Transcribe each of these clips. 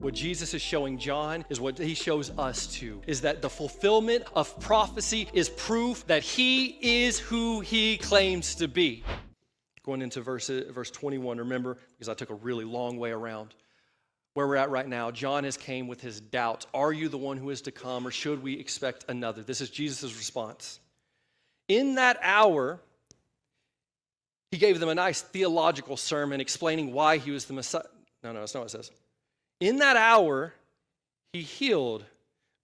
What Jesus is showing John is what he shows us too, is that the fulfillment of prophecy is proof that he is who he claims to be. Going into verse 21, remember, because I took a really long way around. Where we're at right now, John has came with his doubts. Are you the one who is to come, or should we expect another? This is Jesus' response. In that hour, he gave them a nice theological sermon explaining why he was the Messiah. No, that's not what it says. In that hour, he healed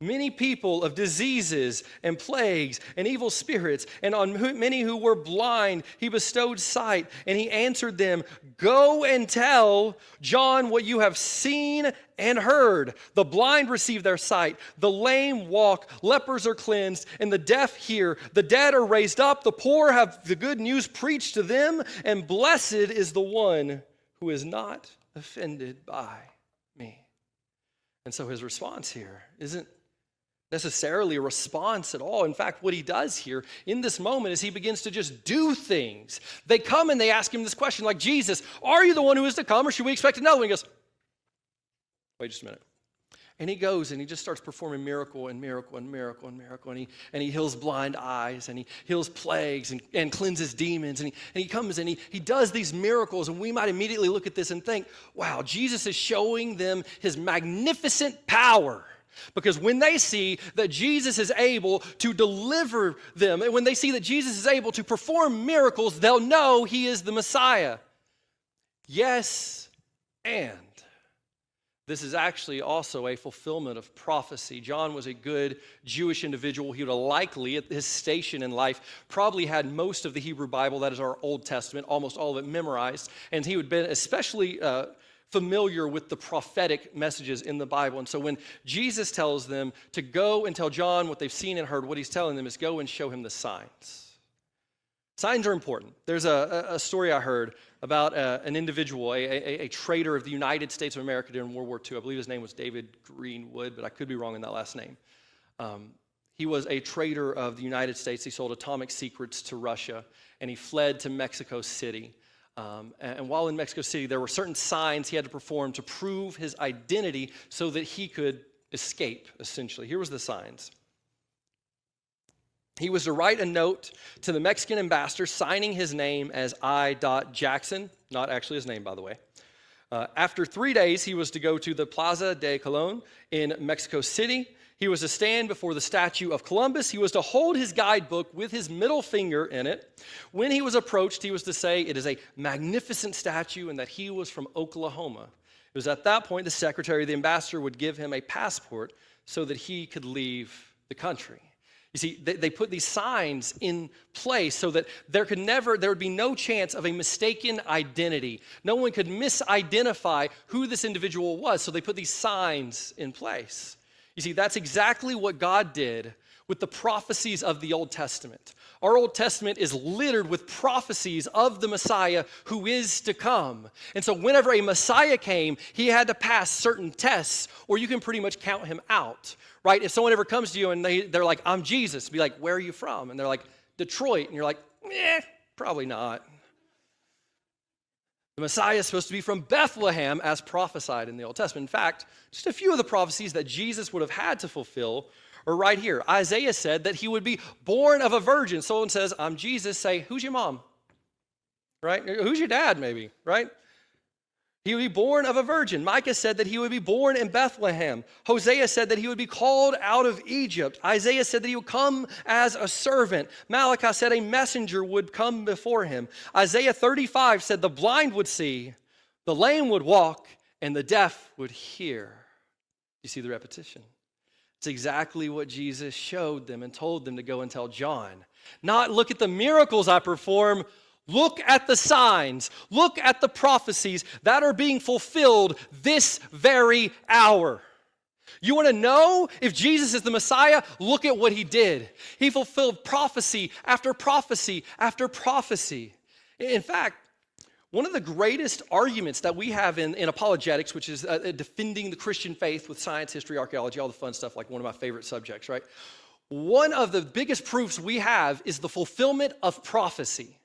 many people of diseases and plagues and evil spirits, and on many who were blind, he bestowed sight. And he answered them, "Go and tell John what you have seen and heard. The blind receive their sight, the lame walk, lepers are cleansed, and the deaf hear. The dead are raised up, the poor have the good news preached to them, and blessed is the one who is not offended by me." And so his response here isn't necessarily a response at all. In fact, what he does here in this moment is he begins to just do things. They come and they ask him this question like, "Jesus, are you the one who is to come, or should we expect another one?" He goes, "Wait just a minute." And he goes and he just starts performing miracle and miracle and miracle and miracle. And he heals blind eyes, and he heals plagues and cleanses demons. And he comes and he does these miracles. And we might immediately look at this and think, wow, Jesus is showing them his magnificent power. Because when they see that Jesus is able to deliver them, and when they see that Jesus is able to perform miracles, they'll know he is the Messiah. Yes, and this is actually also a fulfillment of prophecy. John was a good Jewish individual. He would have likely, at his station in life, probably had most of the Hebrew Bible, that is our Old Testament, almost all of it memorized. And he would have been especially familiar with the prophetic messages in the Bible. And so when Jesus tells them to go and tell John what they've seen and heard, what he's telling them is go and show him the signs. Signs are important. There's a story I heard about an individual, a trader of the United States of America during World War II. I believe his name was David Greenwood, but I could be wrong in that last name. He was a trader of the United States. He sold atomic secrets to Russia, and he fled to Mexico City. And while in Mexico City, there were certain signs he had to perform to prove his identity so that he could escape, essentially. Here was the signs. He was to write a note to the Mexican ambassador signing his name as I. Jackson, not actually his name, by the way. After 3 days, he was to go to the Plaza de Colón in Mexico City. He was to stand before the statue of Columbus. He was to hold his guidebook with his middle finger in it. When he was approached, he was to say it is a magnificent statue and that he was from Oklahoma. It was at that point the secretary, the ambassador, would give him a passport so that he could leave the country. You see, they put these signs in place so that there would be no chance of a mistaken identity. No one could misidentify who this individual was, so they put these signs in place. You see, that's exactly what God did with the prophecies of the Old Testament. Our Old Testament is littered with prophecies of the Messiah who is to come. And so whenever a Messiah came, he had to pass certain tests, or you can pretty much count him out, right? If someone ever comes to you and they're like, "I'm Jesus," be like, "Where are you from?" And they're like, "Detroit." And you're like, probably not. The Messiah is supposed to be from Bethlehem as prophesied in the Old Testament. In fact, just a few of the prophecies that Jesus would have had to fulfill are right here. Isaiah said that he would be born of a virgin. Someone says, "I'm Jesus," say, "Who's your mom?" Right? "Who's your dad?" maybe, right? He would be born of a virgin. Micah said that he would be born in Bethlehem. Hosea said that he would be called out of Egypt. Isaiah said that he would come as a servant. Malachi said a messenger would come before him. Isaiah 35 said the blind would see, the lame would walk, and the deaf would hear. You see the repetition? It's exactly what Jesus showed them and told them to go and tell John. Not look at the miracles I perform. Look at the signs. Look at the prophecies that are being fulfilled this very hour. You want to know if Jesus is the Messiah? Look at what he did. He fulfilled prophecy after prophecy after prophecy. In fact, one of the greatest arguments that we have in apologetics, which is defending the Christian faith with science, history, archaeology, all the fun stuff, like one of my favorite subjects, right? One of the biggest proofs we have is the fulfillment of prophecy.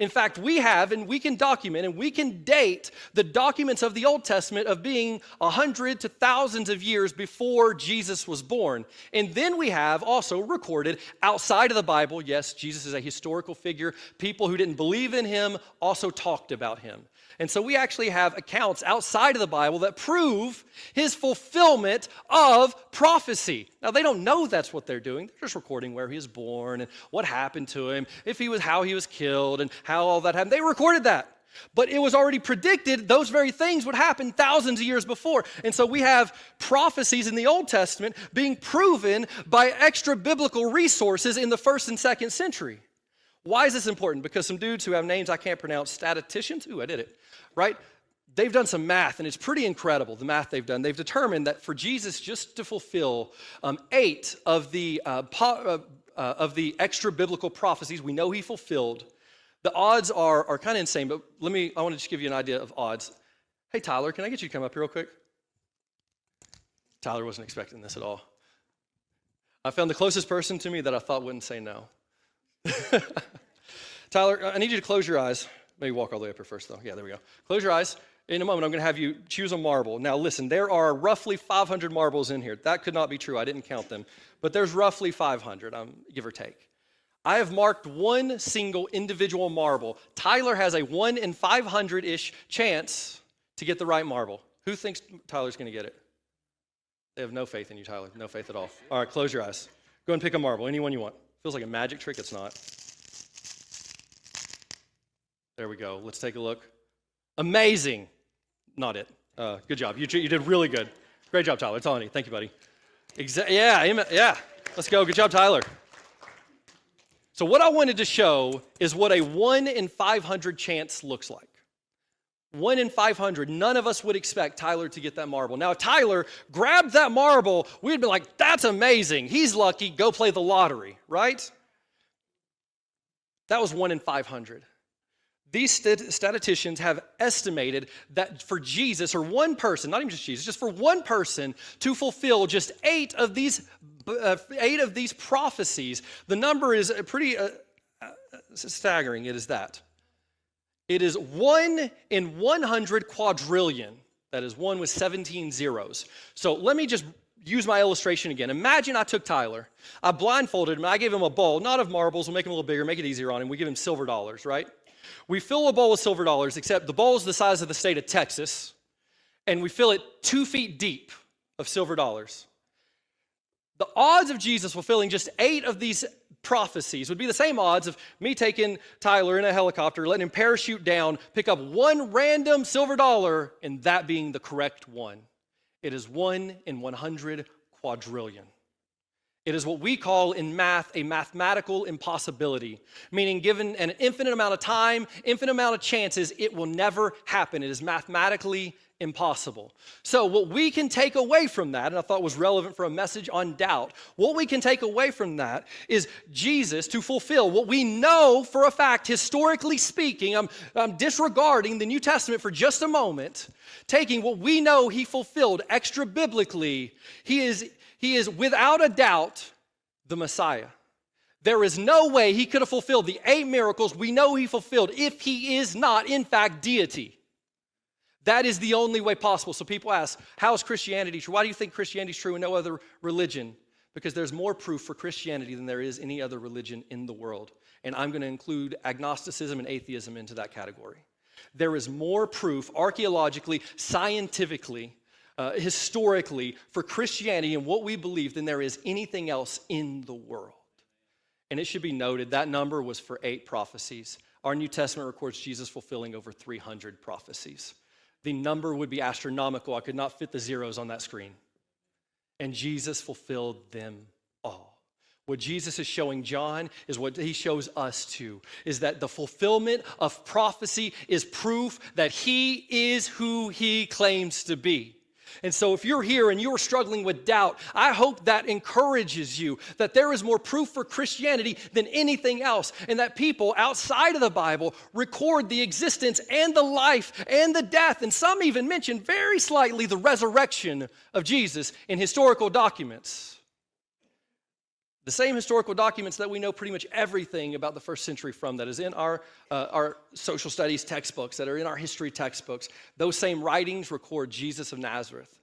In fact, we have, and we can document, and we can date the documents of the Old Testament of being 100 to thousands of years before Jesus was born. And then we have also recorded outside of the Bible, yes, Jesus is a historical figure. People who didn't believe in him also talked about him. And so we actually have accounts outside of the Bible that prove his fulfillment of prophecy. Now, they don't know that's what they're doing. They're just recording where he was born and what happened to him, how he was killed, and how all that happened. They recorded that. But it was already predicted those very things would happen thousands of years before. And so we have prophecies in the Old Testament being proven by extra biblical resources in the 1st and 2nd century. Why is this important? Because some dudes who have names I can't pronounce, statisticians, I did it, right? They've done some math, and it's pretty incredible, the math they've done. They've determined that for Jesus just to fulfill 8 of the extra biblical prophecies we know he fulfilled, the odds are kind of insane, but I want to just give you an idea of odds. Hey, Tyler, can I get you to come up here real quick? Tyler wasn't expecting this at all. I found the closest person to me that I thought wouldn't say no. Tyler, I need you to close your eyes. Maybe walk all the way up here first, though. Yeah, there we go. Close your eyes. In a moment, I'm going to have you choose a marble. Now, listen, there are roughly 500 marbles in here. That could not be true. I didn't count them. But there's roughly 500, give or take. I have marked one single individual marble. Tyler has a 1 in 500-ish chance to get the right marble. Who thinks Tyler's going to get it? They have no faith in you, Tyler. No faith at all. All right, close your eyes. Go and pick a marble, anyone you want. Feels like a magic trick. It's not. There we go. Let's take a look. Amazing. Not it. Good job. You did really good. Great job, Tyler. It's on you. Thank you, buddy. Yeah. Let's go. Good job, Tyler. So what I wanted to show is what a 1 in 500 chance looks like. 1 in 500. None of us would expect Tyler to get that marble. Now, if Tyler grabbed that marble, we'd be like, that's amazing. He's lucky. Go play the lottery, right? That was 1 in 500. These statisticians have estimated that for Jesus, or one person, not even just Jesus, just for one person to fulfill just 8 of these prophecies, the number is pretty staggering. It is that. It is 1 in 100 quadrillion. That is 1 with 17 zeros. So let me just use my illustration again. Imagine I took Tyler, I blindfolded him, I gave him a bowl, not of marbles, we'll make him a little bigger, make it easier on him. We give him silver dollars, right? We fill a bowl with silver dollars, except the bowl is the size of the state of Texas, and we fill it 2 feet deep of silver dollars. The odds of Jesus fulfilling just 8 of these prophecies would be the same odds of me taking Tyler in a helicopter, letting him parachute down, pick up one random silver dollar, and that being the correct one. It is 1 in 100 quadrillion. It is what we call in math a mathematical impossibility, meaning given an infinite amount of time, infinite amount of chances, it will never happen. It is mathematically impossible. So what we can take away from that, and I thought was relevant for a message on doubt, what we can take away from that is Jesus to fulfill what we know for a fact, historically speaking. I'm disregarding the New Testament for just a moment, taking what we know he fulfilled extra biblically. He is without a doubt the Messiah. There is no way he could have fulfilled the 8 miracles we know he fulfilled if he is not, in fact, deity. That is the only way possible. So people ask, how is Christianity true? Why do you think Christianity is true and no other religion? Because there's more proof for Christianity than there is any other religion in the world. And I'm going to include agnosticism and atheism into that category. There is more proof archaeologically, scientifically, historically for Christianity and what we believe than there is anything else in the world. And it should be noted that number was for 8 prophecies. Our New Testament records Jesus fulfilling over 300 prophecies. The number would be astronomical. I could not fit the zeros on that screen. And Jesus fulfilled them all. What Jesus is showing John is what he shows us too, is that the fulfillment of prophecy is proof that he is who he claims to be. And so if you're here and you're struggling with doubt, I hope that encourages you that there is more proof for Christianity than anything else, and that people outside of the Bible record the existence and the life and the death, and some even mention very slightly the resurrection of Jesus in historical documents. The same historical documents that we know pretty much everything about the first century from, that is in our social studies textbooks, that are in our history textbooks, those same writings record Jesus of Nazareth.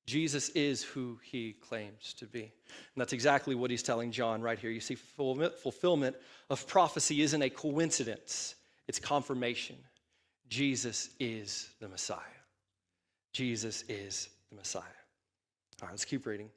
Jesus is who he claims to be. And that's exactly what he's telling John right here. You see, fulfillment of prophecy isn't a coincidence. It's confirmation. Jesus is the Messiah. Jesus is the Messiah. All right, let's keep reading.